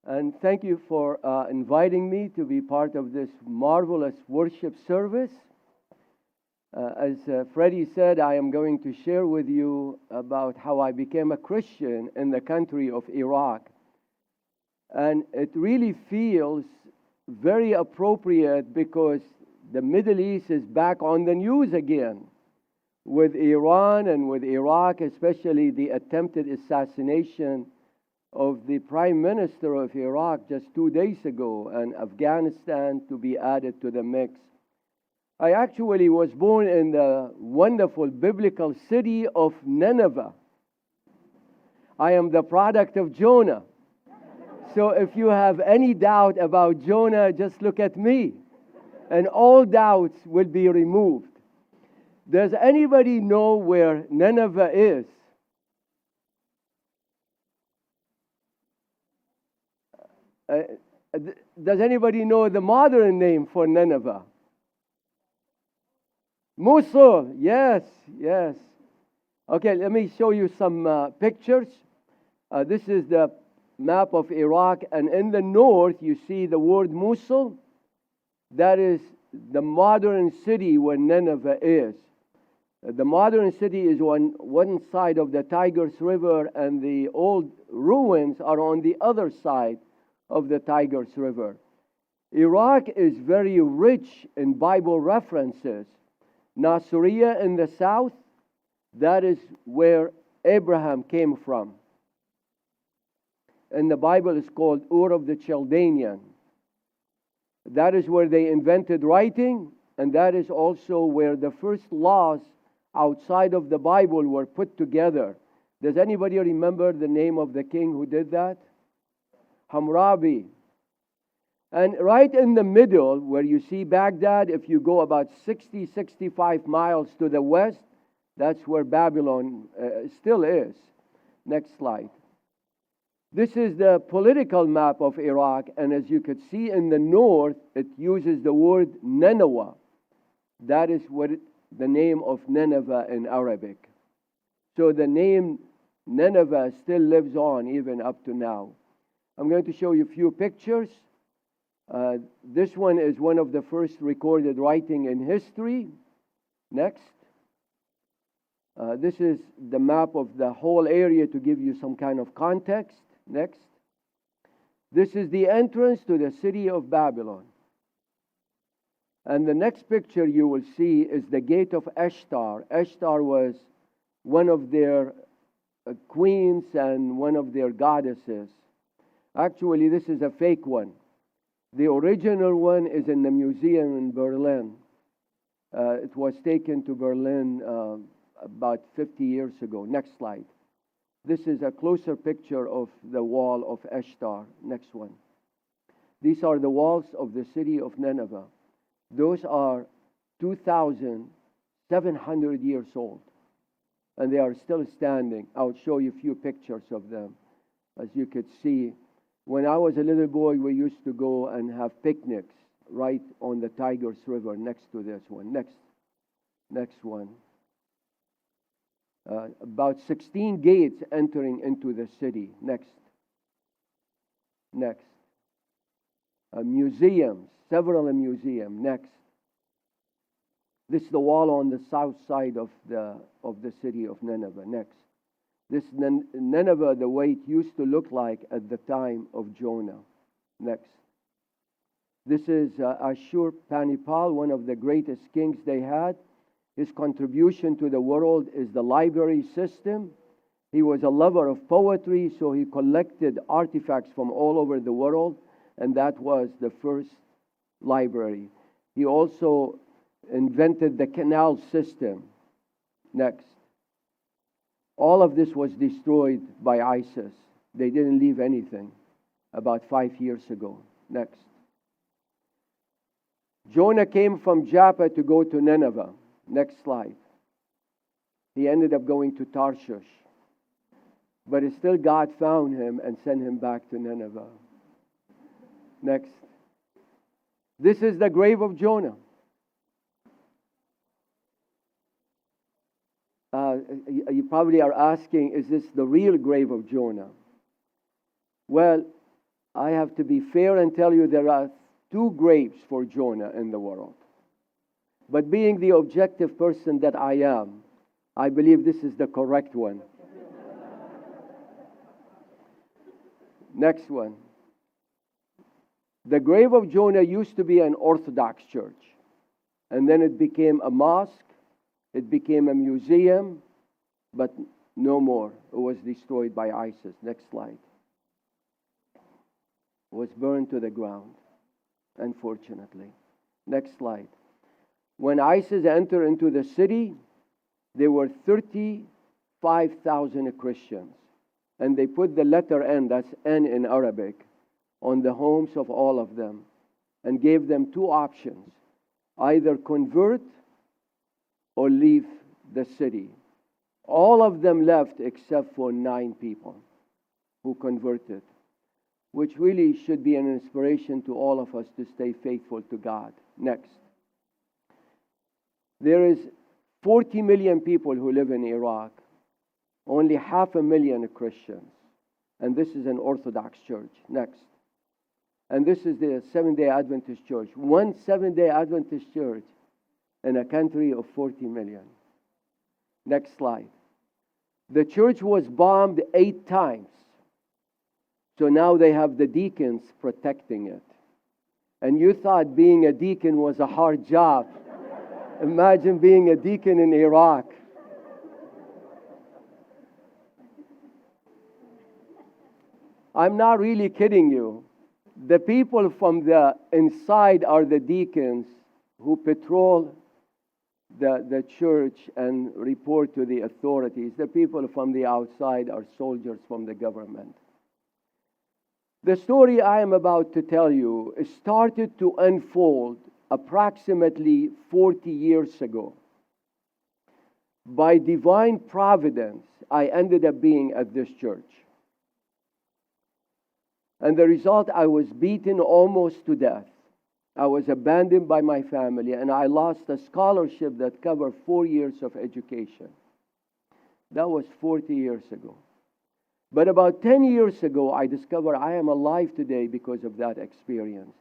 And thank you for inviting me to be part of this marvelous worship service. As Freddie said, I am going to share with you about how I became a Christian in the country of Iraq. And it really feels very appropriate because the Middle East is back on the news again with Iran and with Iraq, especially the attempted assassination of the Prime Minister of Iraq just 2 days ago, and Afghanistan to be added to the mix. I actually was born in the wonderful biblical city of Nineveh. I am the product of Jonah. So if you have any doubt about Jonah, just look at me, and all doubts will be removed. Does anybody know where Nineveh is? Does anybody know the modern name for Nineveh? Mosul. Yes. Okay, let me show you some pictures. This is the map of Iraq, and in the north you see the word Mosul. That is the modern city where Nineveh is. The modern city is on one side of the Tigris River, and the old ruins are on the other side of the Tigris River. Iraq is very rich in Bible references. Nasiriyah in the south, that is where Abraham came from. And the Bible is called Ur of the Chaldean. That is where they invented writing, and that is also where the first laws outside of the Bible were put together. Does anybody remember the name of the king who did that? Hammurabi. And right in the middle, where you see Baghdad, if you go about 65 miles to the west, that's where Babylon still is. Next slide. This is the political map of Iraq, and as you could see in the north, it uses the word Nineveh. That is the name of Nineveh in Arabic. So the name Nineveh still lives on even up to now. I'm going to show you a few pictures. This one is one of the first recorded writing in history. Next. This is the map of the whole area to give you some kind of context. Next. This is the entrance to the city of Babylon. And the next picture you will see is the gate of Ashtar. Ashtar was one of their queens and one of their goddesses. Actually, this is a fake one. The original one is in the museum in Berlin. It was taken to Berlin about 50 years ago. Next slide. This is a closer picture of the wall of Ashtar. Next one. These are the walls of the city of Nineveh. Those are 2,700 years old, and they are still standing. I'll show you a few pictures of them. As you could see, when I was a little boy, we used to go and have picnics right on the Tigris River next to this one. Next one. About 16 gates entering into the city. Next. Museums, several museums. Next. This is the wall on the south side of the city of Nineveh. Next. This Nineveh, the way it used to look like at the time of Jonah. Next. This is Ashur-Panipal, one of the greatest kings they had. His contribution to the world is the library system. He was a lover of poetry, so he collected artifacts from all over the world, and that was the first library. He also invented the canal system. Next. All of this was destroyed by ISIS. They didn't leave anything about 5 years ago. Next. Jonah came from Joppa to go to Nineveh. Next slide. He ended up going to Tarshish. But still God found him and sent him back to Nineveh. Next. This is the grave of Jonah. You probably are asking, is this the real grave of Jonah? Well, I have to be fair and tell you there are two graves for Jonah in the world. But being the objective person that I am, I believe this is the correct one. Next one. The grave of Jonah used to be an Orthodox church. And then it became a mosque. It became a museum. But no more. It was destroyed by ISIS. Next slide. It was burned to the ground, unfortunately. Next slide. When ISIS entered into the city, there were 35,000 Christians. And they put the letter N, that's N in Arabic, on the homes of all of them and gave them two options: either convert or leave the city. All of them left except for 9 people who converted, which really should be an inspiration to all of us to stay faithful to God. Next. There is 40 million people who live in Iraq. Only 500,000 Christians. And this is an Orthodox church. Next. And this is the Seventh-day Adventist church. One Seventh-day Adventist church in a country of 40 million. Next slide. The church was bombed 8 times. So now they have the deacons protecting it. And you thought being a deacon was a hard job. Imagine being a deacon in Iraq. I'm not really kidding you. The people from the inside are the deacons who patrol the church and report to the authorities. The people from the outside are soldiers from the government. The story I am about to tell you started to unfold approximately 40 years ago. By divine providence, I ended up being at this church. And the result, I was beaten almost to death. I was abandoned by my family, and I lost a scholarship that covered 4 years of education. That was 40 years ago. But about 10 years ago, I discovered I am alive today because of that experience.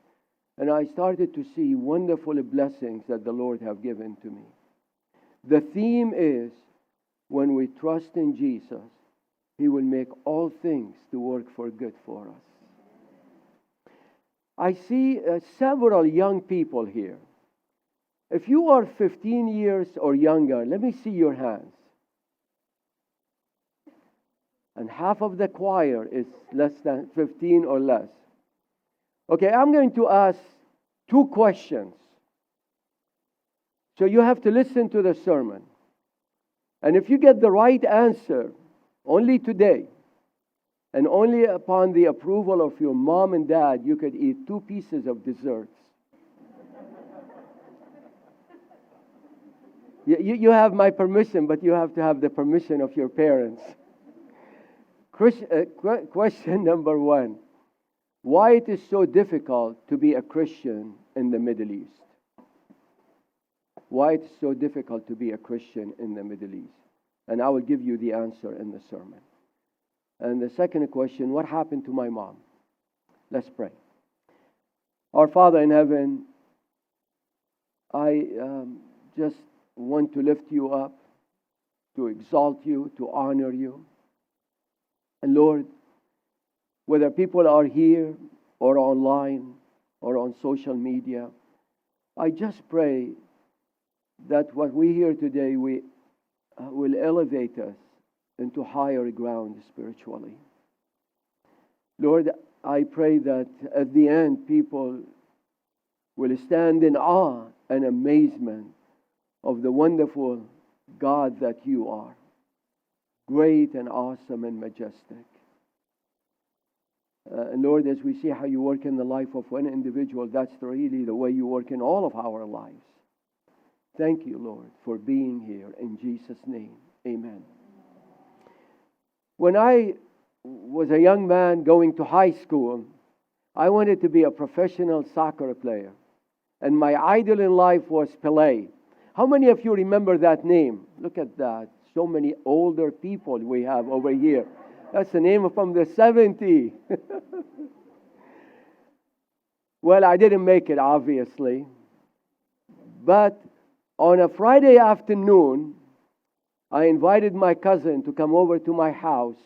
And I started to see wonderful blessings that the Lord have given to me. The theme is, when we trust in Jesus, He will make all things to work for good for us. I see several young people here. If you are 15 years or younger, let me see your hands. And half of the choir is less than 15 or less. Okay, I'm going to ask 2 questions. So you have to listen to the sermon. And if you get the right answer, only today, and only upon the approval of your mom and dad, you could eat 2 pieces of desserts. You have my permission, but you have to have the permission of your parents. Question number 1. Why it is so difficult to be a Christian in the Middle East? Why it is so difficult to be a Christian in the Middle East? And I will give you the answer in the sermon. And the second question, what happened to my mom? Let's pray. Our Father in heaven, I just want to lift you up, to exalt you, to honor you. And Lord, whether people are here or online or on social media, I just pray that what we hear today will elevate us into higher ground spiritually. Lord, I pray that at the end people will stand in awe and amazement of the wonderful God that you are, great and awesome and majestic. And Lord, as we see how you work in the life of one individual, that's really the way you work in all of our lives. Thank you, Lord, for being here. In Jesus' name, amen. When I was a young man going to high school, I wanted to be a professional soccer player. And my idol in life was Pelé. How many of you remember that name? Look at that. So many older people we have over here. That's the name from the 70s. Well, I didn't make it, obviously. But on a Friday afternoon, I invited my cousin to come over to my house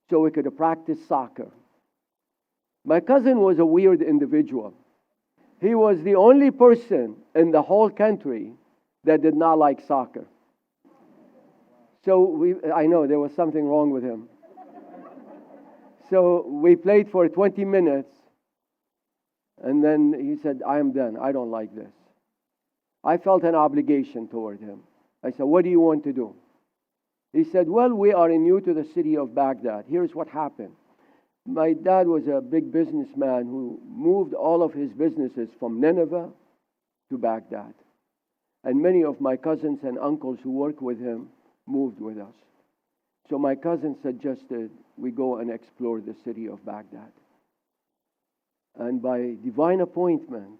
so we could practice soccer. My cousin was a weird individual. He was the only person in the whole country that did not like soccer. So I know there was something wrong with him. So we played for 20 minutes, and then he said, "I'm done. I don't like this." I felt an obligation toward him. I said, "What do you want to do?" He said, "Well, we are new to the city of Baghdad. Here's what happened. My dad was a big businessman who moved all of his businesses from Nineveh to Baghdad. And many of my cousins and uncles who work with him moved with us. So my cousin suggested we go and explore the city of Baghdad. And by divine appointment,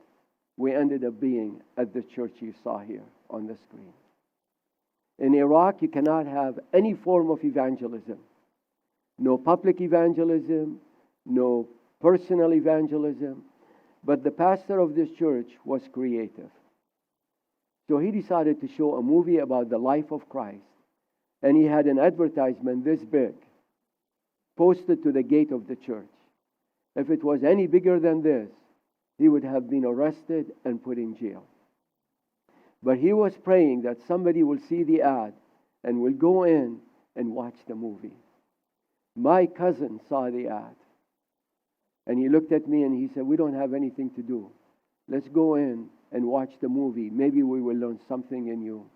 we ended up being at the church you saw here on the screen. In Iraq, you cannot have any form of evangelism. No public evangelism, no personal evangelism. But the pastor of this church was creative. So he decided to show a movie about the life of Christ. And he had an advertisement this big, posted to the gate of the church. If it was any bigger than this, he would have been arrested and put in jail. But he was praying that somebody will see the ad and will go in and watch the movie. My cousin saw the ad. And he looked at me and he said, "We don't have anything to do. Let's go in and watch the movie. Maybe we will learn something in you."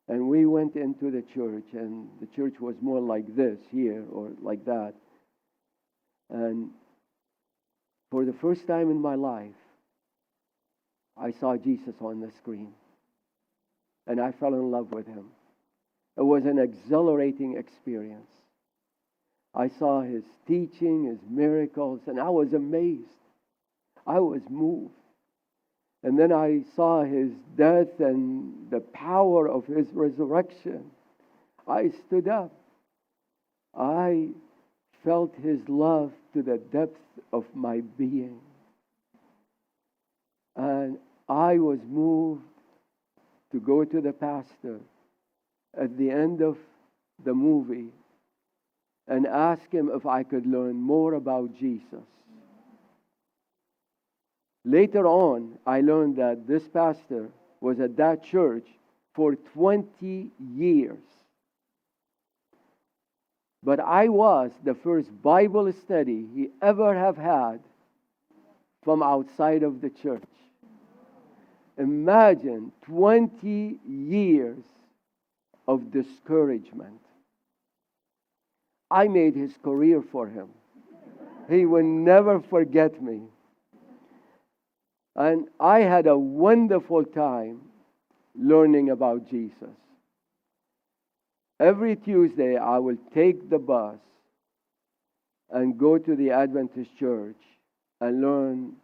And we went into the church, and the church was more like this here or like that. And for the first time in my life, I saw Jesus on the screen. And I fell in love with him. It was an exhilarating experience. I saw his teaching, his miracles, and I was amazed. I was moved. And then I saw his death and the power of his resurrection. I stood up. I felt his love to the depth of my being. And I was moved to go to the pastor at the end of the movie and ask him if I could learn more about Jesus. Later on, I learned that this pastor was at that church for 20 years. But I was the first Bible study he ever have had from outside of the church. Imagine 20 years of discouragement. I made his career for him. He will never forget me. And I had a wonderful time learning about Jesus. Every Tuesday, I will take the bus and go to the Adventist church and learn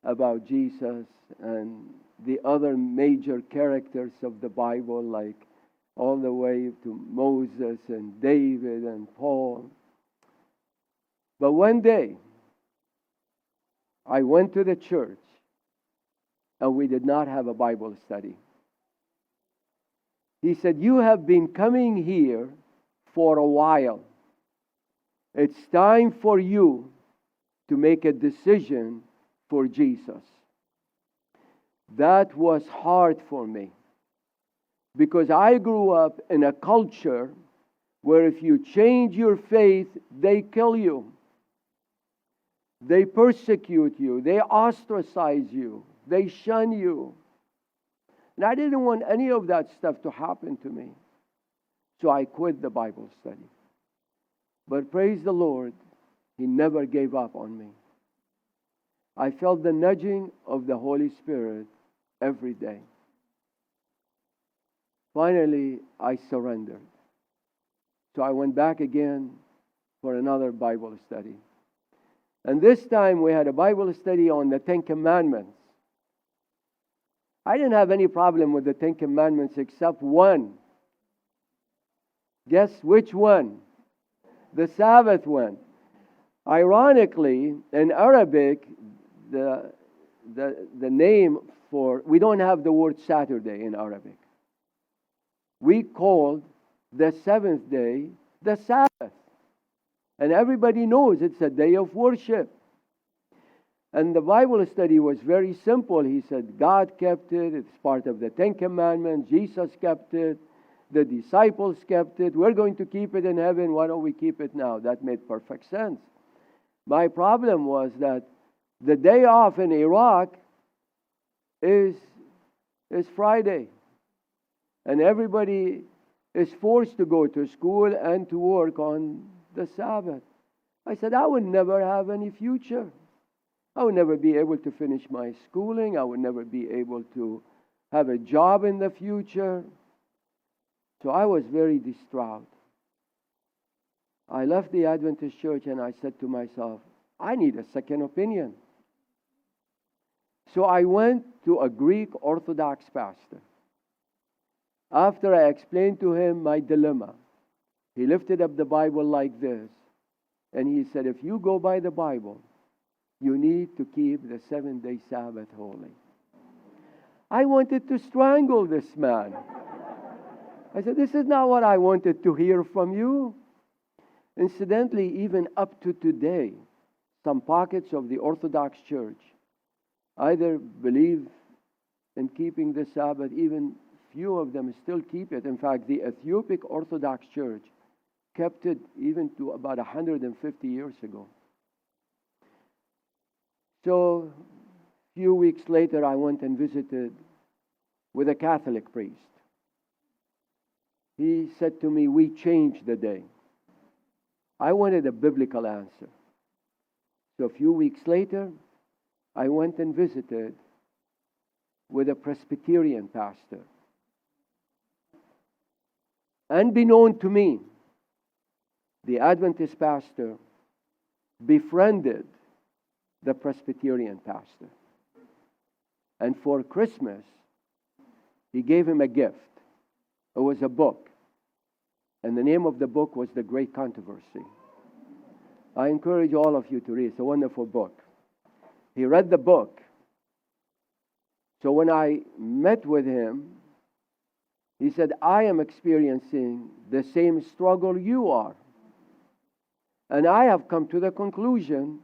about Jesus and the other major characters of the Bible, like all the way to Moses and David and Paul. But one day, I went to the church and we did not have a Bible study. He said, "You have been coming here for a while. It's time for you to make a decision for Jesus." That was hard for me because I grew up in a culture where if you change your faith, they kill you. They persecute you. They ostracize you. They shun you. And I didn't want any of that stuff to happen to me. So I quit the Bible study. But praise the Lord, He never gave up on me. I felt the nudging of the Holy Spirit every day. Finally, I surrendered. So I went back again for another Bible study. And this time we had a Bible study on the Ten Commandments. I didn't have any problem with the Ten Commandments except one. Guess which one? The Sabbath one. Ironically, in Arabic, the name for, we don't have the word Saturday in Arabic. We called the seventh day the Sabbath. And everybody knows it's a day of worship. And the Bible study was very simple. He said, God kept it. It's part of the Ten Commandments. Jesus kept it. The disciples kept it. We're going to keep it in heaven. Why don't we keep it now? That made perfect sense. My problem was that the day off in Iraq is Friday. And everybody is forced to go to school and to work on the Sabbath. I said, I would never have any future. I would never be able to finish my schooling. I would never be able to have a job in the future. So I was very distraught. I left the Adventist church and I said to myself, I need a second opinion. So I went to a Greek Orthodox pastor. After I explained to him my dilemma, he lifted up the Bible like this, and he said, if you go by the Bible, you need to keep the 7-day Sabbath holy. I wanted to strangle this man. I said, this is not what I wanted to hear from you. Incidentally, even up to today, some pockets of the Orthodox Church either believe in keeping the Sabbath, even few of them still keep it. In fact, the Ethiopic Orthodox Church kept it even to about 150 years ago. So, a few weeks later, I went and visited with a Catholic priest. He said to me, we changed the day. I wanted a biblical answer. So a few weeks later, I went and visited with a Presbyterian pastor. Unbeknown to me, the Adventist pastor befriended the Presbyterian pastor. And for Christmas, he gave him a gift. It was a book. And the name of the book was The Great Controversy. I encourage all of you to read. It's a wonderful book. He read the book. So when I met with him, he said, I am experiencing the same struggle you are. And I have come to the conclusion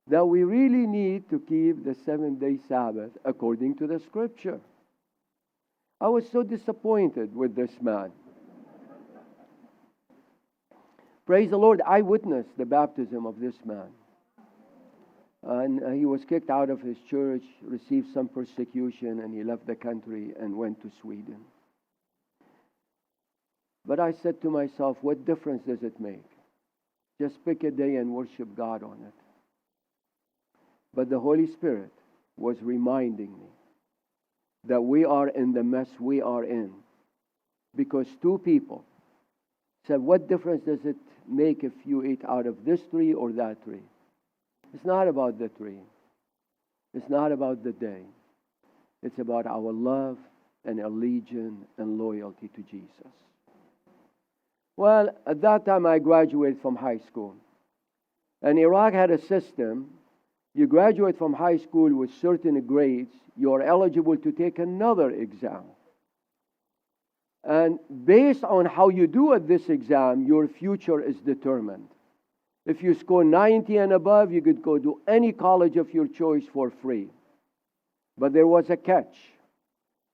that we really need to keep the 7-day Sabbath according to the Scripture. I was so disappointed with this man. Praise the Lord, I witnessed the baptism of this man. And he was kicked out of his church, received some persecution, and he left the country and went to Sweden. But I said to myself, what difference does it make? Just pick a day and worship God on it. But the Holy Spirit was reminding me that we are in the mess we are in because two people said, what difference does it make if you eat out of this tree or that tree? It's not about the tree. It's not about the day. It's about our love and allegiance and loyalty to Jesus. Well, at that time I graduated from high school. And Iraq had a system. You graduate from high school with certain grades, you're eligible to take another exam. And based on how you do at this exam, your future is determined. If you score 90 and above, you could go to any college of your choice for free. But there was a catch.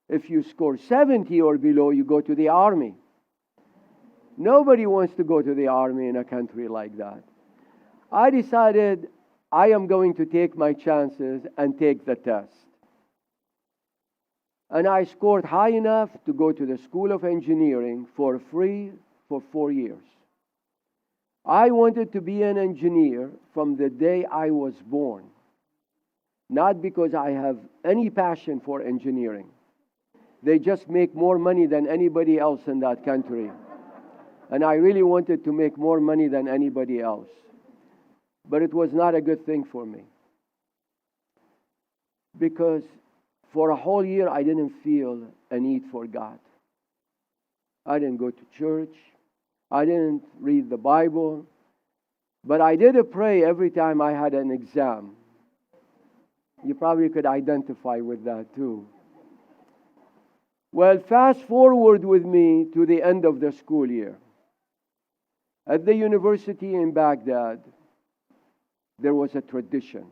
If you score 70 or below, you go to the army. Nobody wants to go to the army in a country like that. I decided I am going to take my chances and take the test. And I scored high enough to go to the School of Engineering for free for 4 years. I wanted to be an engineer from the day I was born. Not because I have any passion for engineering. They just make more money than anybody else in that country. And I really wanted to make more money than anybody else. But it was not a good thing for me. Because for a whole year, I didn't feel a need for God. I didn't go to church. I didn't read the Bible. But I did pray every time I had an exam. You probably could identify with that too. Well, fast forward with me to the end of the school year. At the university in Baghdad, there was a tradition.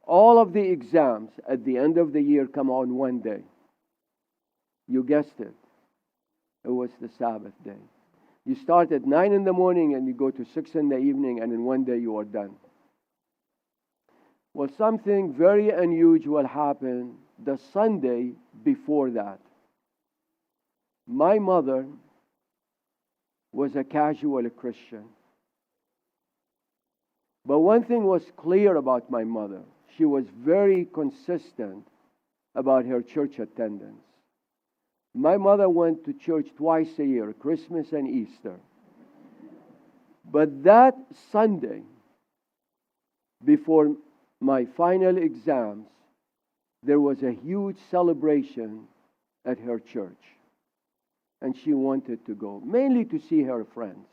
All of the exams at the end of the year come on one day. You guessed it. It was the Sabbath day. You start at 9 in the morning and you go to 6 in the evening, and in one day you are done. Well, something very unusual happened the Sunday before that. My mother was a casual Christian. But one thing was clear about my mother. She was very consistent about her church attendance. My mother went to church twice a year, Christmas and Easter. But that Sunday, before my final exams, there was a huge celebration at her church. And she wanted to go, mainly to see her friends.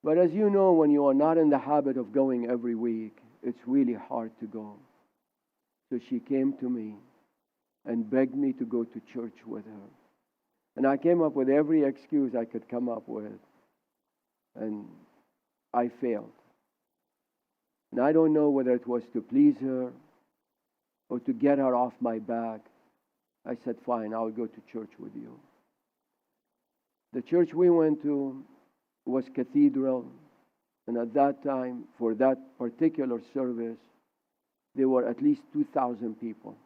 But as you know, when you are not in the habit of going every week, it's really hard to go. So she came to me and begged me to go to church with her. And I came up with every excuse I could come up with. And I failed. And I don't know whether it was to please her or to get her off my back. I said, fine, I'll go to church with you. The church we went to was Cathedral. And at that time, for that particular service, there were at least 2,000 people.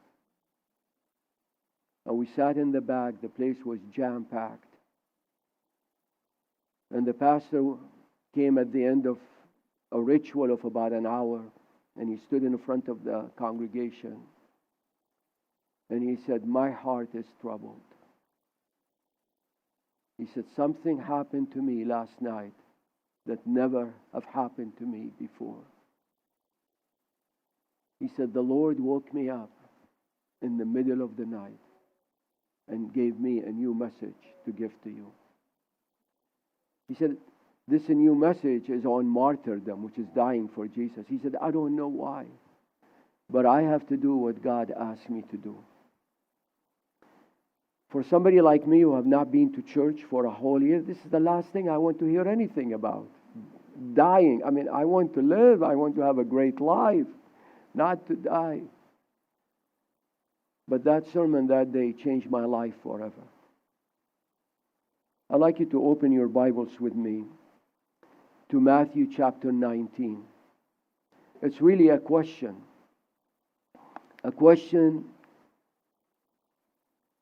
And we sat in the back. The place was jam-packed. And the pastor came at the end of a ritual of about an hour, and he stood in front of the congregation. And he said, my heart is troubled. He said, something happened to me last night that never have happened to me before. He said, the Lord woke me up in the middle of the night and gave me a new message to give to you. He said, this new message is on martyrdom, which is dying for Jesus. He said, I don't know why, but I have to do what God asked me to do. For somebody like me who have not been to church for a whole year, this is the last thing I want to hear anything about. Dying. I mean, I want to live. I want to have a great life, not to die. But that sermon that day changed my life forever. I'd like you to open your Bibles with me to Matthew chapter 19. It's really a question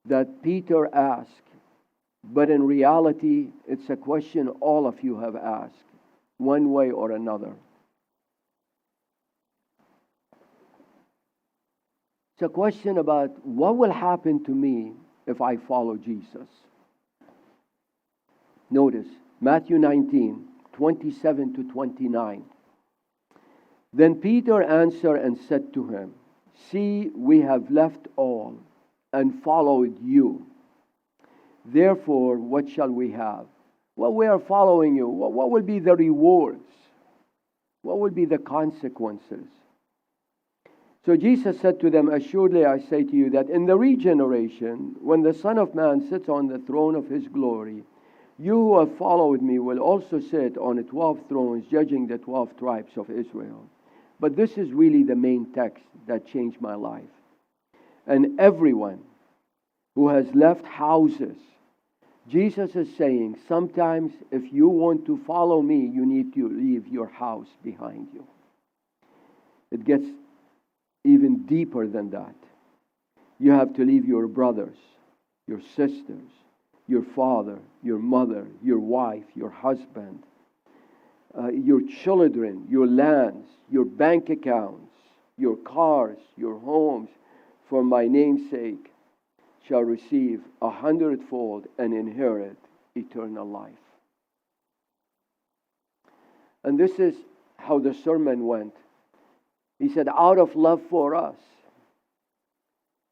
that Peter asked, but in reality, it's a question all of you have asked, one way or another. It's a question about what will happen to me if I follow Jesus. Notice, Matthew 19, 27 to 29. Then Peter answered and said to him, see, we have left all and followed you. Therefore, what shall we have? Well, we are following you. What will be the rewards? What will be the consequences? So Jesus said to them, assuredly I say to you that in the regeneration, when the Son of Man sits on the throne of his glory, you who have followed me will also sit on the 12 thrones, judging the 12 tribes of Israel. But this is really the main text that changed my life. And everyone who has left houses, Jesus is saying, sometimes if you want to follow me, you need to leave your house behind you. It gets even deeper than that. You have to leave your brothers, your sisters, your father, your mother, your wife, your husband, your children, your lands, your bank accounts, your cars, your homes, for my name's sake, shall receive 100-fold and inherit eternal life. And this is how the sermon went. He said, out of love for us,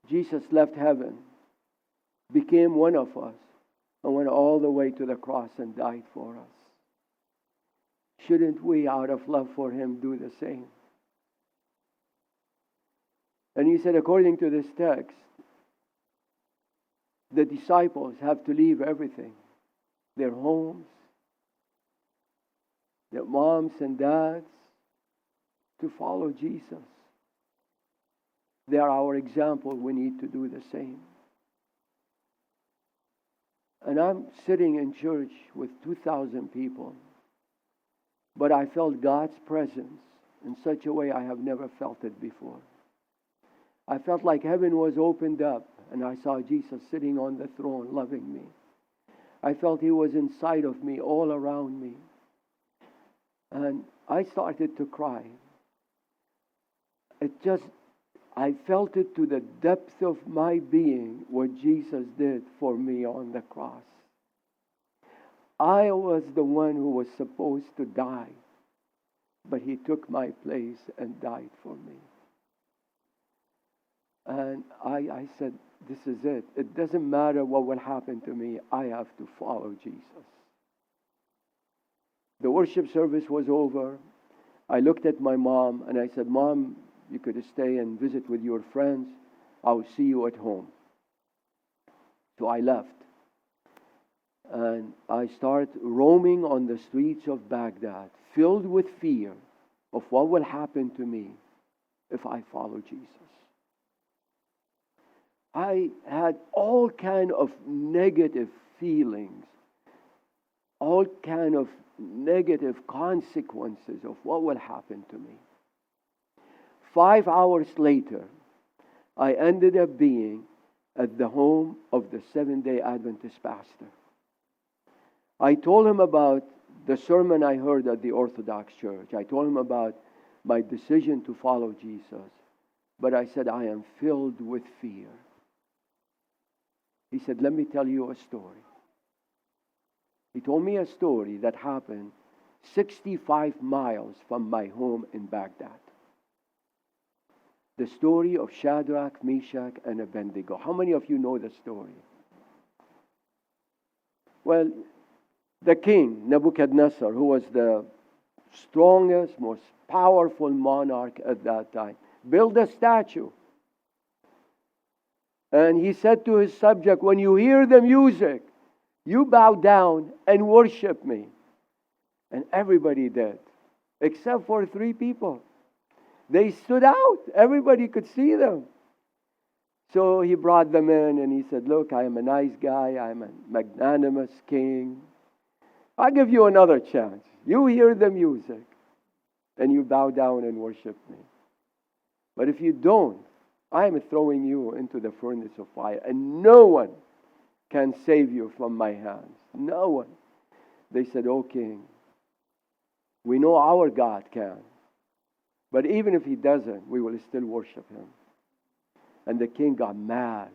Jesus left heaven, became one of us, and went all the way to the cross and died for us. Shouldn't we, out of love for him, do the same? And he said, according to this text, the disciples have to leave everything, their homes, their moms and dads, to follow Jesus. They are our example. We need to do the same. And I'm sitting in church with 2,000 people, but I felt God's presence in such a way I have never felt it before. I felt like heaven was opened up, and I saw Jesus sitting on the throne loving me. I felt He was inside of me, all around me. And I started to cry. I felt it to the depth of my being, what Jesus did for me on the cross. I was the one who was supposed to die, but He took my place and died for me. And I said, this is it. It doesn't matter what will happen to me. I have to follow Jesus. The worship service was over. I looked at my mom and I said, Mom, you could stay and visit with your friends. I'll see you at home. So I left. And I started roaming on the streets of Baghdad, filled with fear of what will happen to me if I follow Jesus. I had all kind of negative feelings, all kind of negative consequences of what will happen to me. 5 hours later, I ended up being at the home of the Seventh-day Adventist pastor. I told him about the sermon I heard at the Orthodox Church. I told him about my decision to follow Jesus. But I said, I am filled with fear. He said, let me tell you a story. He told me a story that happened 65 miles from my home in Baghdad. The story of Shadrach, Meshach, and Abednego. How many of you know the story? Well, the king, Nebuchadnezzar, who was the strongest, most powerful monarch at that time, built a statue. And he said to his subject, when you hear the music, you bow down and worship me. And everybody did, except for 3 people. They stood out. Everybody could see them. So he brought them in and he said, look, I am a nice guy. I'm a magnanimous king. I'll give you another chance. You hear the music and you bow down and worship me. But if you don't, I am throwing you into the furnace of fire, and no one can save you from my hands. No one. They said, O king, we know our God can. But even if He doesn't, we will still worship Him. And the king got mad.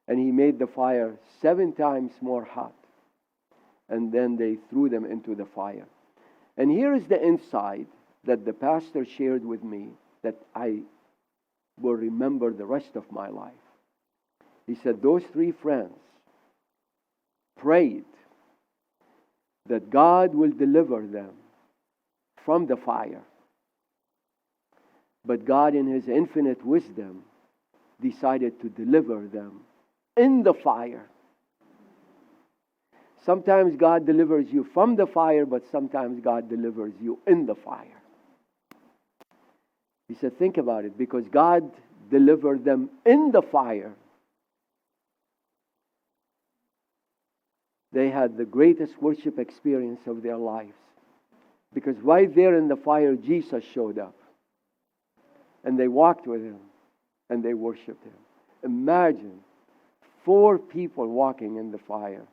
And he made the fire 7 times more hot. And then they threw them into the fire. And here is the insight that the pastor shared with me that I will remember the rest of my life. He said those 3 friends prayed that God will deliver them from the fire. But God, in His infinite wisdom, decided to deliver them in the fire. Sometimes God delivers you from the fire, but sometimes God delivers you in the fire. He said, think about it, because God delivered them in the fire. They had the greatest worship experience of their lives. Because right there in the fire, Jesus showed up. And they walked with Him. And they worshiped Him. Imagine 4 people walking in the fire.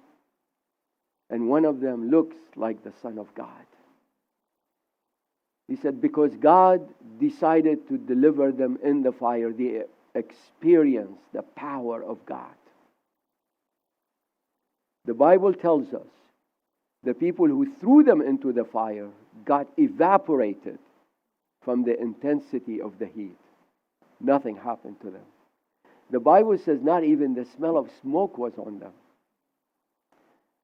And one of them looks like the Son of God. He said, because God decided to deliver them in the fire, they experienced the power of God. The Bible tells us the people who threw them into the fire got evaporated from the intensity of the heat. Nothing happened to them. The Bible says not even the smell of smoke was on them.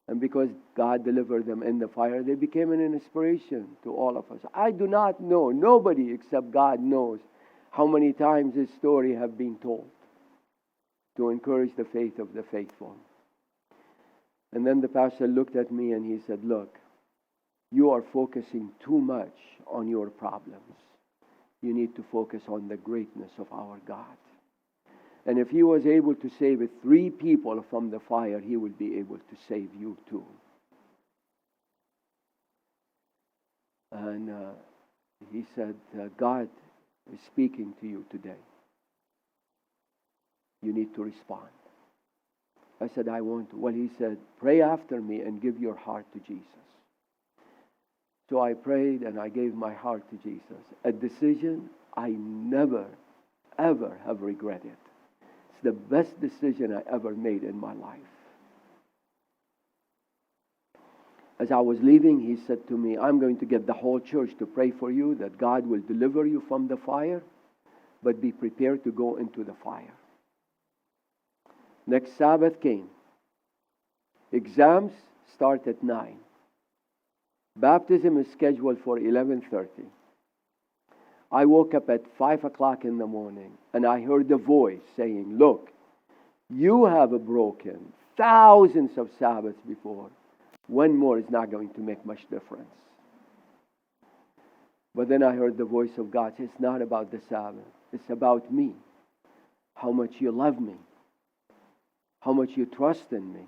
And because God delivered them in the fire, they became an inspiration to all of us. I do not know, nobody except God knows How many times this story have been told to encourage the faith of the faithful. And then the pastor looked at me and he said, look, you are focusing too much on your problems. You need to focus on the greatness of our God. And if he was able to save 3 people from the fire, he will be able to save you too. And he said, God is speaking to you today. You need to respond. I said, I want to. Well, he said, pray after me and give your heart to Jesus. So I prayed and I gave my heart to Jesus. A decision I never, ever have regretted. It's the best decision I ever made in my life. As I was leaving, he said to me, I'm going to get the whole church to pray for you, that God will deliver you from the fire, but be prepared to go into the fire. Next Sabbath came. Exams start at 9. Baptism is scheduled for 11:30. I woke up at 5 o'clock in the morning and I heard a voice saying, look, you have broken thousands of Sabbaths before. One more is not going to make much difference. But then I heard the voice of God say, it's not about the Sabbath. It's about me. How much you love me. How much you trust in me.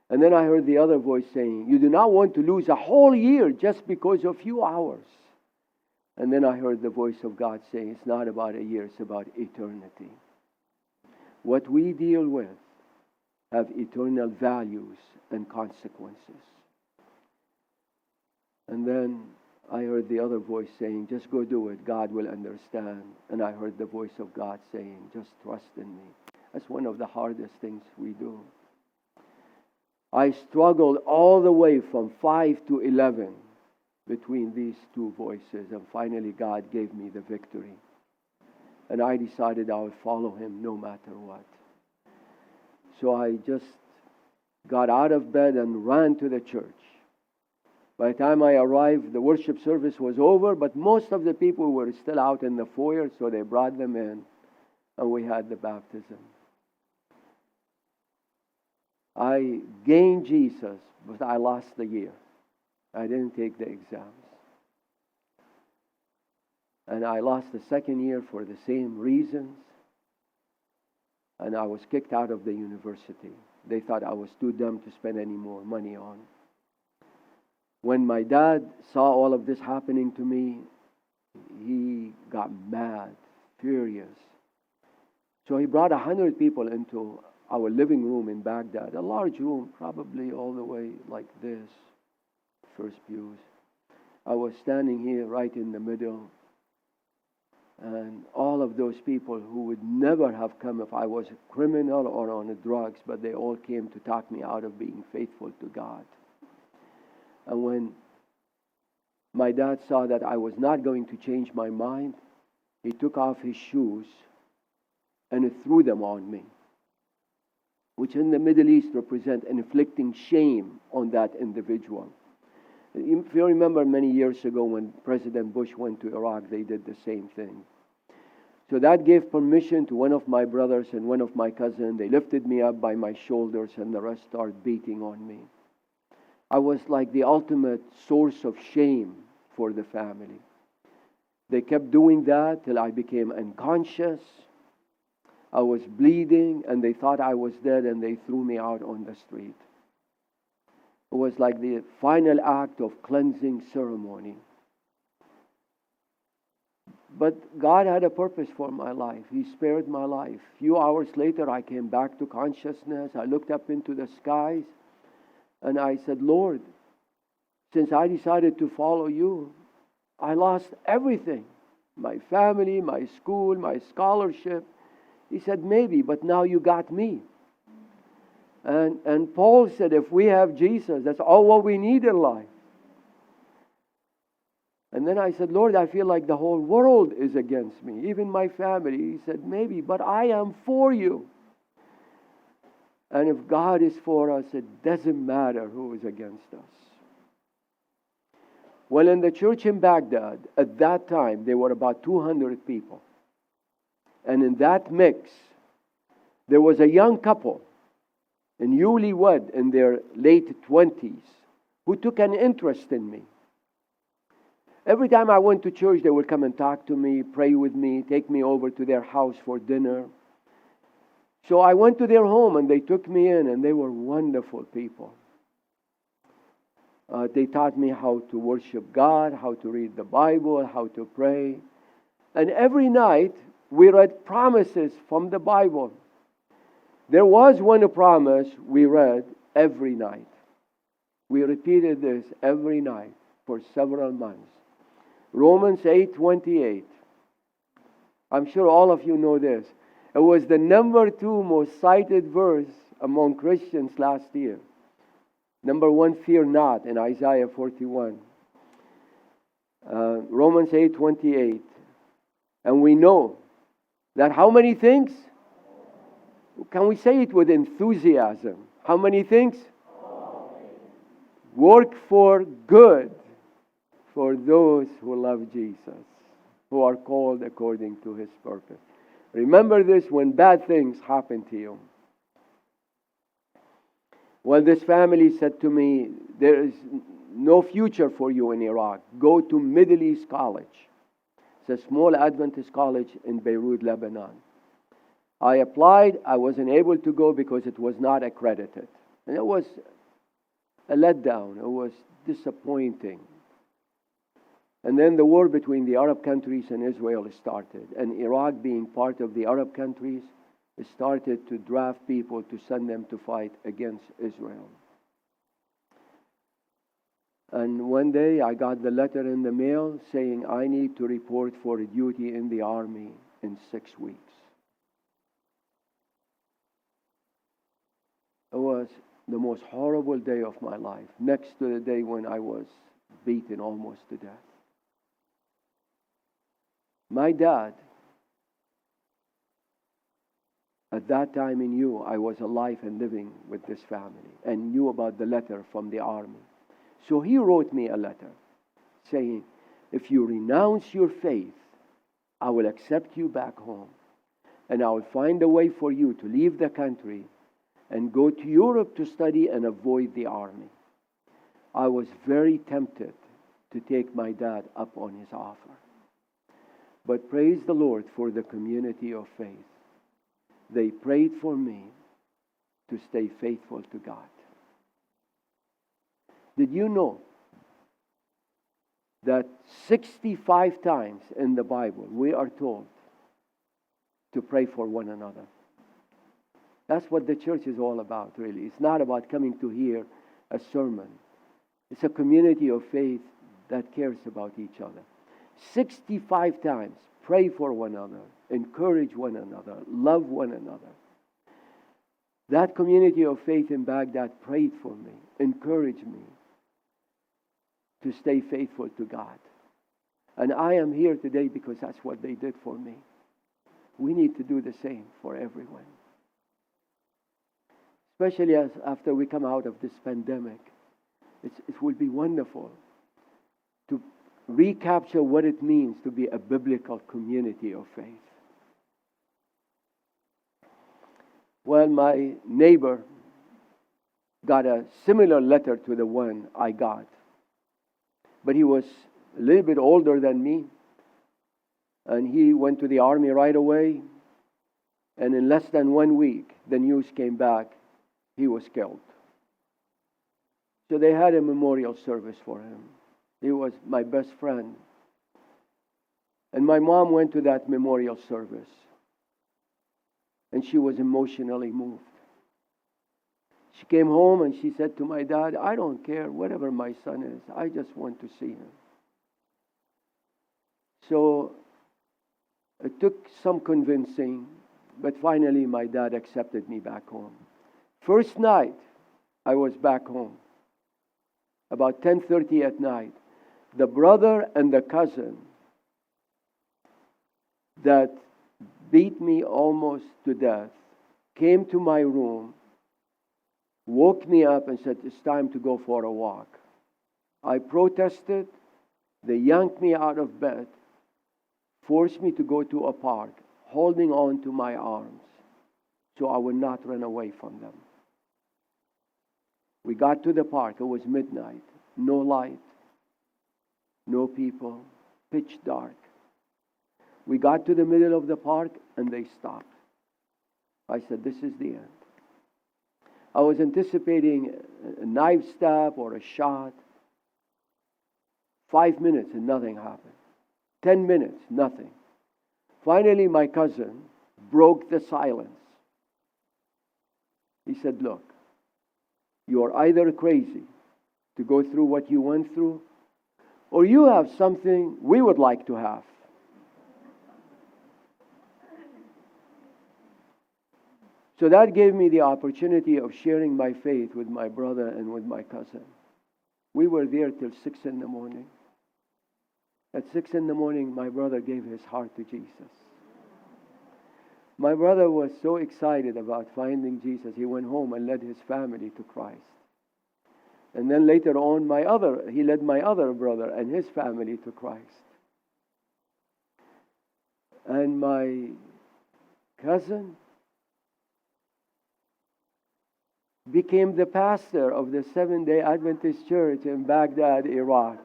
And then I heard the other voice saying, you do not want to lose a whole year just because of a few hours. And then I heard the voice of God saying, it's not about a year, it's about eternity. What we deal with have eternal values and consequences. And then I heard the other voice saying, just go do it, God will understand. And I heard the voice of God saying, just trust in me. That's one of the hardest things we do. I struggled all the way from 5 to 11 between these two voices, and finally God gave me the victory. And I decided I would follow him no matter what. So I just got out of bed and ran to the church. By the time I arrived, the worship service was over, but most of the people were still out in the foyer, so they brought them in, and we had the baptism. I gained Jesus, but I lost the year. I didn't take the exams. And I lost the second year for the same reasons. And I was kicked out of the university. They thought I was too dumb to spend any more money on. When my dad saw all of this happening to me, he got mad, furious. So he brought 100 people into our living room in Baghdad, a large room, probably all the way like this, first pews. I was standing here right in the middle, and all of those people who would never have come if I was a criminal or on the drugs, but they all came to talk me out of being faithful to God. And when my dad saw that I was not going to change my mind, he took off his shoes and he threw them on me, which in the Middle East represent inflicting shame on that individual. If you remember many years ago when President Bush went to Iraq, they did the same thing. So that gave permission to one of my brothers and one of my cousins. They lifted me up by my shoulders and the rest started beating on me. I was like the ultimate source of shame for the family. They kept doing that till I became unconscious. I was bleeding and they thought I was dead and they threw me out on the street. It was like the final act of cleansing ceremony. But God had a purpose for my life. He spared my life. A few hours later, I came back to consciousness. I looked up into the skies and I said, Lord, since I decided to follow you, I lost everything. My family, my school, my scholarship. He said, maybe, but now you got me. And Paul said, if we have Jesus, that's all what we need in life. And then I said, Lord, I feel like the whole world is against me, even my family. He said, maybe, but I am for you. And if God is for us, it doesn't matter who is against us. Well, in the church in Baghdad, at that time, there were about 200 people. And in that mix, there was a young couple, a newlywed in their late 20s, who took an interest in me. Every time I went to church, they would come and talk to me, pray with me, take me over to their house for dinner. So I went to their home and they took me in, and they were wonderful people. They taught me how to worship God, how to read the Bible, how to pray. And every night we read promises from the Bible. There was one promise we read every night. We repeated this every night for several months. Romans 8:28. I'm sure all of you know this. It was the number 2 most cited verse among Christians last year. Number 1, fear not, in Isaiah 41. Romans 8:28. And we know that how many things? Can we say it with enthusiasm? How many things? Work for good for those who love Jesus, who are called according to His purpose. Remember this when bad things happen to you. Well, this family said to me, there is no future for you in Iraq. Go to Middle East College. It's a small Adventist college in Beirut, Lebanon. I applied. I wasn't able to go because it was not accredited. And it was a letdown. It was disappointing. And then the war between the Arab countries and Israel started. And Iraq, being part of the Arab countries, started to draft people to send them to fight against Israel. And one day I got the letter in the mail saying I need to report for duty in the army in 6 weeks. It was the most horrible day of my life, next to the day when I was beaten almost to death. My dad, at that time he knew I was alive and living with this family and knew about the letter from the army. So he wrote me a letter saying, if you renounce your faith, I will accept you back home and I will find a way for you to leave the country and go to Europe to study and avoid the army. I was very tempted to take my dad up on his offer. But praise the Lord for the community of faith. They prayed for me to stay faithful to God. Did you know that 65 times in the Bible we are told to pray for one another? That's what the church is all about, really. It's not about coming to hear a sermon. It's a community of faith that cares about each other. 65 times, pray for one another, encourage one another, love one another. That community of faith in Baghdad prayed for me, encouraged me to stay faithful to God. And I am here today because that's what they did for me. We need to do the same for everyone. Especially as after we come out of this pandemic. It will be wonderful to recapture what it means to be a biblical community of faith. Well, my neighbor got a similar letter to the one I got. But he was a little bit older than me. And he went to the army right away. And in less than 1 week, the news came back. He was killed. So they had a memorial service for him. He was my best friend. And my mom went to that memorial service. And she was emotionally moved. She came home and she said to my dad, I don't care whatever my son is. I just want to see him. So it took some convincing, but finally my dad accepted me back home. First night I was back home, about 10:30 at night, the brother and the cousin that beat me almost to death came to my room, woke me up and said, it's time to go for a walk. I protested, They yanked me out of bed, forced me to go to a park, holding on to my arms so I would not run away from them. We got to the park. It was midnight. No light, no people, pitch dark. We got to the middle of the park and they stopped. I said, this is the end. I was anticipating a knife stab or a shot. 5 minutes and nothing happened. 10 minutes, nothing. Finally, my cousin broke the silence. He said, look, you are either crazy to go through what you went through, or you have something we would like to have. So that gave me the opportunity of sharing my faith with my brother and with my cousin. We were there till 6 in the morning. At 6 in the morning, my brother gave his heart to Jesus. My brother was so excited about finding Jesus, he went home and led his family to Christ. And then later on, he led my other brother and his family to Christ. And my cousin became the pastor of the Seventh-day Adventist Church in Baghdad, Iraq.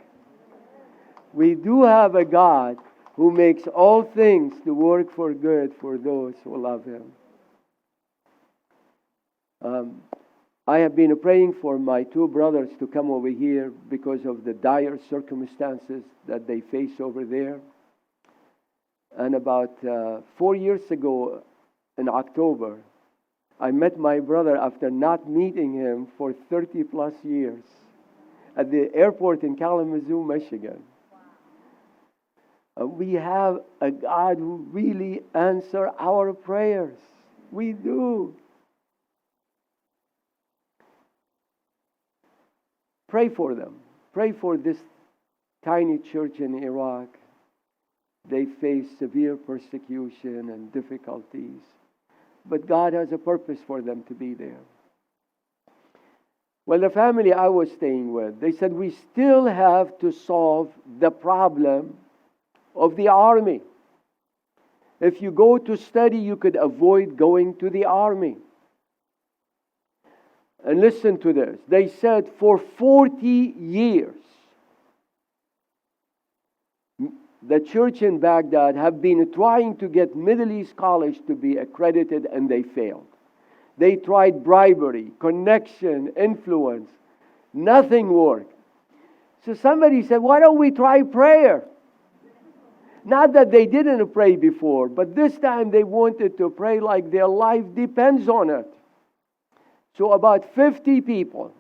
We do have a God who makes all things to work for good for those who love Him. I have been praying for my two brothers to come over here because of the dire circumstances that they face over there. And about 4 years ago, in October, I met my brother after not meeting him for 30 plus years at the airport in Kalamazoo, Michigan. We have a God who really answers our prayers. We do. Pray for them. Pray for this tiny church in Iraq. They face severe persecution and difficulties. But God has a purpose for them to be there. Well, the family I was staying with, they said, we still have to solve the problem of the army. If you go to study, you could avoid going to the army. And listen to this. They said for 40 years, the church in Baghdad have been trying to get Middle East College to be accredited, and they failed. They tried bribery, connection, influence. Nothing worked. So somebody said, why don't we try prayer? Not that they didn't pray before, but this time they wanted to pray like their life depends on it. So about 50 people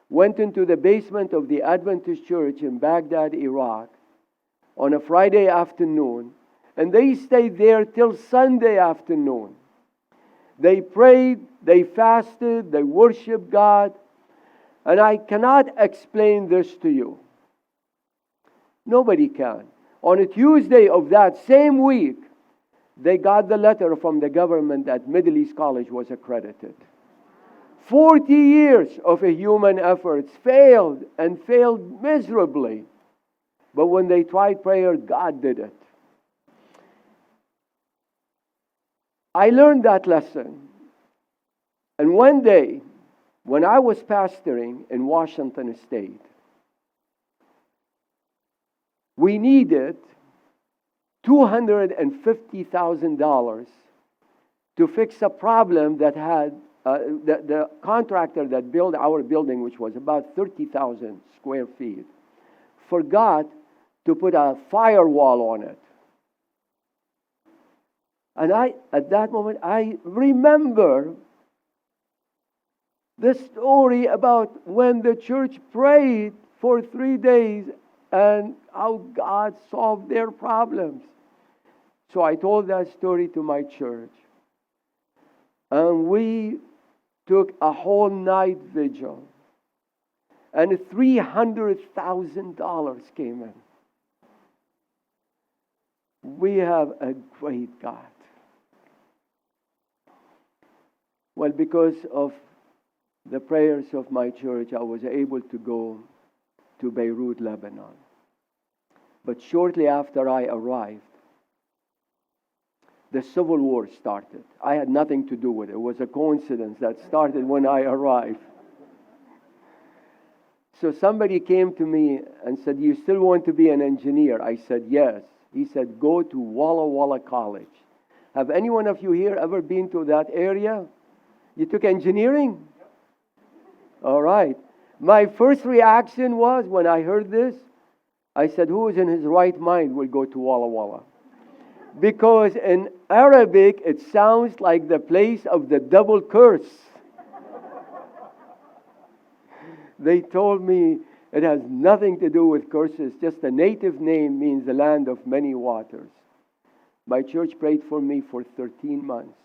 went into the basement of the Adventist church in Baghdad, Iraq, on a Friday afternoon, and they stayed there till Sunday afternoon. They prayed, they fasted, they worshiped God, and I cannot explain this to you. Nobody can. On a Tuesday of that same week, they got the letter from the government that Middle East College was accredited. 40 years of a human efforts failed and failed miserably. But when they tried prayer, God did it. I learned that lesson. And one day, when I was pastoring in Washington State, we needed $250,000 to fix a problem that had the contractor that built our building, which was about 30,000 square feet, forgot to put a firewall on it. And at that moment, I remember the story about when the church prayed for 3 days and how God solved their problems. So I told that story to my church. And we took a whole night vigil. And $300,000 came in. We have a great God. Well, because of the prayers of my church, I was able to go to Beirut, Lebanon. But shortly after I arrived, the Civil War started. I had nothing to do with it. It was a coincidence that started when I arrived. So somebody came to me and said, "You still want to be an engineer?" I said, "Yes." He said, "Go to Walla Walla College." Have any one of you here ever been to that area? You took engineering? All right. My first reaction was, when I heard this, I said, who is in his right mind will go to Walla Walla? Because in Arabic, it sounds like the place of the double curse. They told me it has nothing to do with curses, just the native name means the land of many waters. My church prayed for me for 13 months.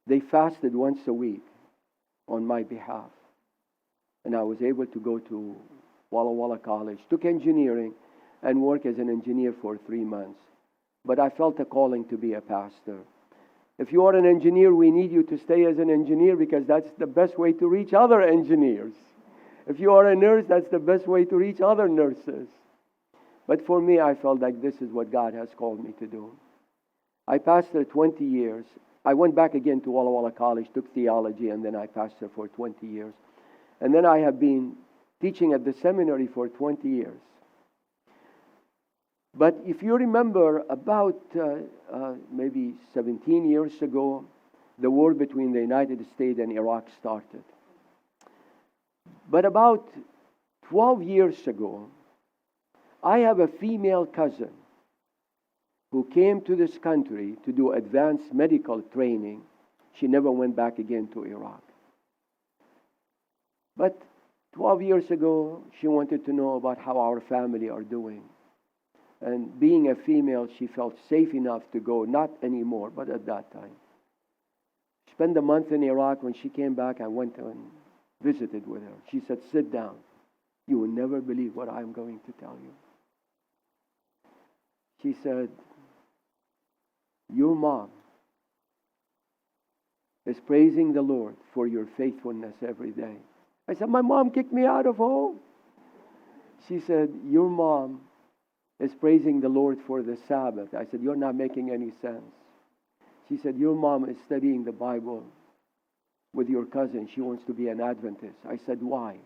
They fasted once a week on my behalf. And I was able to go to Walla Walla College, took engineering, and work as an engineer for 3 months. But I felt a calling to be a pastor. If you are an engineer, we need you to stay as an engineer because that's the best way to reach other engineers. If you are a nurse, that's the best way to reach other nurses. But for me, I felt like this is what God has called me to do. I pastored 20 years. I went back again to Walla Walla College, took theology, and then I pastored for 20 years. And then I have been teaching at the seminary for 20 years. But if you remember, about maybe 17 years ago, the war between the United States and Iraq started. But about 12 years ago, I have a female cousin who came to this country to do advanced medical training. She never went back again to Iraq. But 12 years ago, she wanted to know about how our family are doing. And being a female, she felt safe enough to go, not anymore, but at that time. Spent a month in Iraq. When she came back, I went and visited with her. She said, "Sit down. You will never believe what I'm going to tell you." She said, "Your mom is praising the Lord for your faithfulness every day." I said, "My mom kicked me out of home." She said, "Your mom is praising the Lord for the Sabbath." I said, "You're not making any sense." She said, "Your mom is studying the Bible with your cousin. She wants to be an Adventist." I said, "Why?"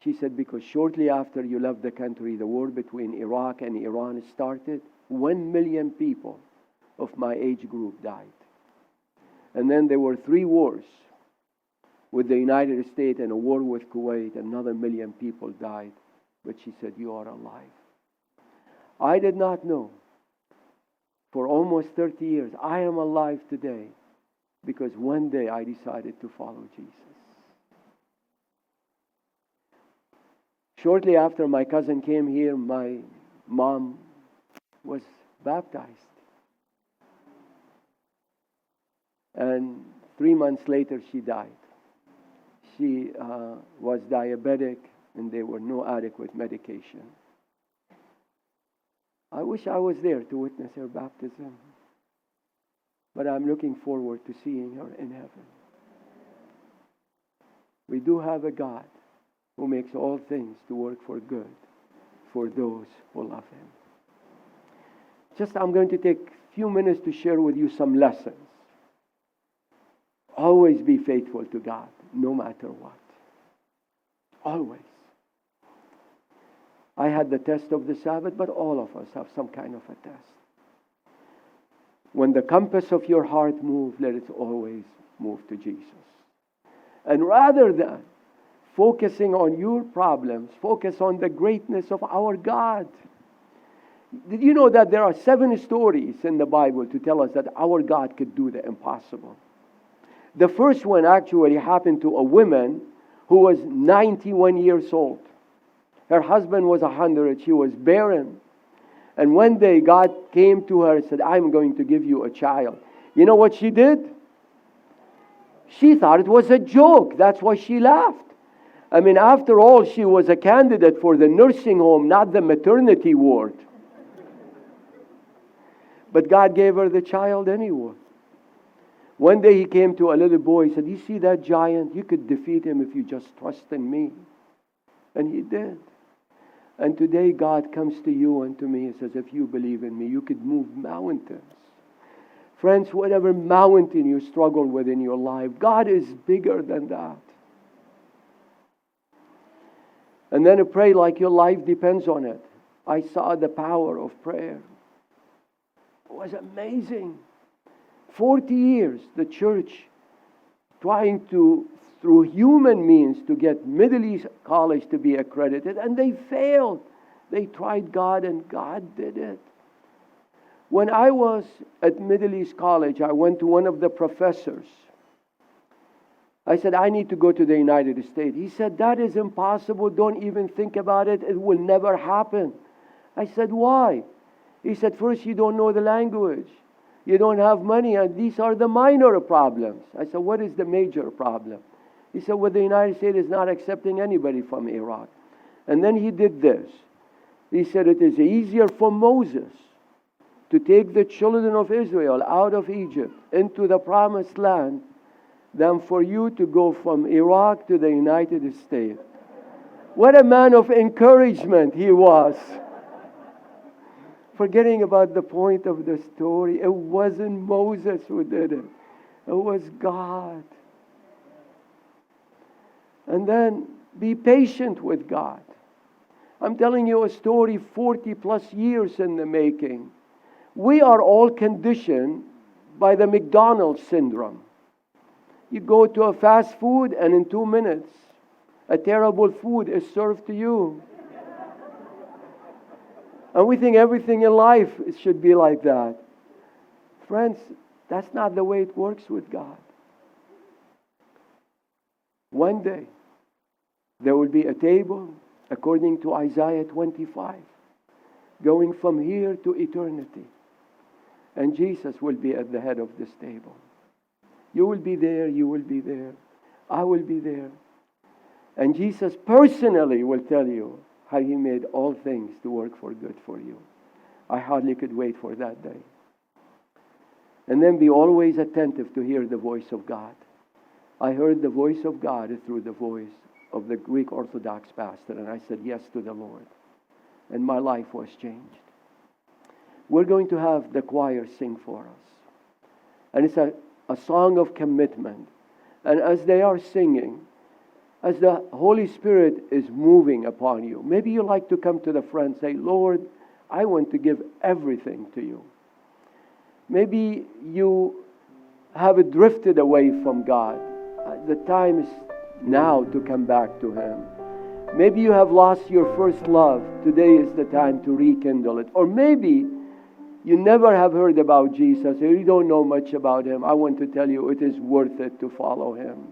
She said, "Because shortly after you left the country, the war between Iraq and Iran started. 1 million people of my age group died. And then there were 3 wars with the United States and a war with Kuwait. Another 1 million people died. But she said, you are alive." I did not know. For almost 30 years, I am alive today because one day I decided to follow Jesus. Shortly after my cousin came here, my mom was baptized. And 3 months later, she died. She was diabetic, and there were no adequate medication. I wish I was there to witness her baptism. But I'm looking forward to seeing her in heaven. We do have a God who makes all things to work for good for those who love Him. I'm going to take a few minutes to share with you some lessons. Always be faithful to God, no matter what. Always. I had the test of the Sabbath, but all of us have some kind of a test. When the compass of your heart moves, let it always move to Jesus. And rather than focusing on your problems, focus on the greatness of our God. Did you know that there are 7 stories in the Bible to tell us that our God could do the impossible? The first one actually happened to a woman who was 91 years old. Her husband was 100. She was barren. And one day God came to her and said, "I'm going to give you a child." You know what she did? She thought it was a joke. That's why she laughed. I mean, after all, she was a candidate for the nursing home, not the maternity ward. But God gave her the child anyway. One day He came to a little boy. He said, "You see that giant? You could defeat him if you just trust in me." And he did. And today God comes to you and to me and says, if you believe in me, you could move mountains. Friends, whatever mountain you struggle with in your life, God is bigger than that. And then pray like your life depends on it. I saw the power of prayer. It was amazing. 40 years, the church trying to, through human means, to get Middle East College to be accredited, and they failed. They tried God, and God did it. When I was at Middle East College, I went to one of the professors. I said, I need to go to the United States. He said, that is impossible. Don't even think about it. It will never happen. I said, why? He said, first, you don't know the language. You don't have money, and these are the minor problems. I said, what is the major problem? He said, well, the United States is not accepting anybody from Iraq. And then he did this. He said, it is easier for Moses to take the children of Israel out of Egypt into the promised land than for you to go from Iraq to the United States. What a man of encouragement he was. Forgetting about the point of the story, it wasn't Moses who did it. It was God. And then be patient with God. I'm telling you a story 40 plus years in the making. We are all conditioned by the McDonald's syndrome. You go to a fast food and in 2 minutes, a terrible food is served to you. And we think everything in life should be like that. Friends, that's not the way it works with God. One day, there will be a table, according to Isaiah 25, going from here to eternity. And Jesus will be at the head of this table. You will be there, you will be there, I will be there. And Jesus personally will tell you how He made all things to work for good for you. I hardly could wait for that day. And then be always attentive to hear the voice of God. I heard the voice of God through the voice of the Greek Orthodox pastor, and I said yes to the Lord. And my life was changed. We're going to have the choir sing for us. And it's a song of commitment. And as they are singing, as the Holy Spirit is moving upon you, maybe you like to come to the front and say, Lord, I want to give everything to you. Maybe you have drifted away from God. The time is now to come back to Him. Maybe you have lost your first love. Today is the time to rekindle it. Or maybe you never have heard about Jesus, or you don't know much about Him. I want to tell you, it is worth it to follow Him.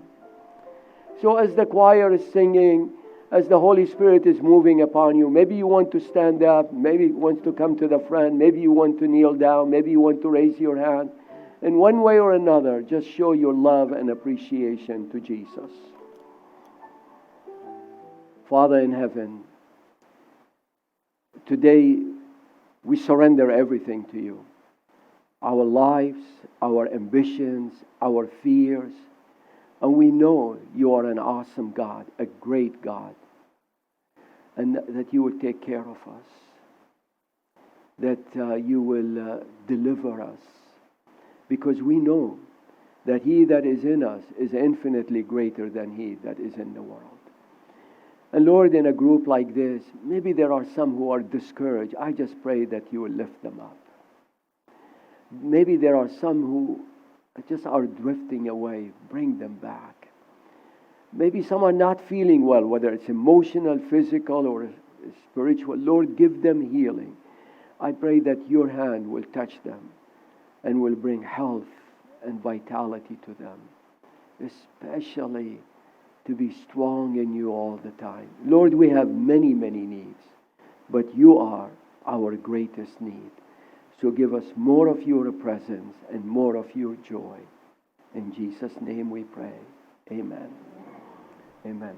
So as the choir is singing, as the Holy Spirit is moving upon you, maybe you want to stand up, maybe you want to come to the front, maybe you want to kneel down, maybe you want to raise your hand. In one way or another, just show your love and appreciation to Jesus. Father in heaven, today we surrender everything to you. Our lives, our ambitions, our fears. And we know you are an awesome God, a great God. And that you will take care of us. That you will deliver us. Because we know that He that is in us is infinitely greater than he that is in the world. And Lord, in a group like this, maybe there are some who are discouraged. I just pray that you will lift them up. Maybe there are some who just are drifting away. Bring them back. Maybe some are not feeling well, whether it's emotional, physical, or spiritual. Lord, give them healing. I pray that your hand will touch them and will bring health and vitality to them, especially to be strong in you all the time. Lord, we have many, many needs, but you are our greatest need. So give us more of your presence and more of your joy. In Jesus' name we pray. Amen. Amen.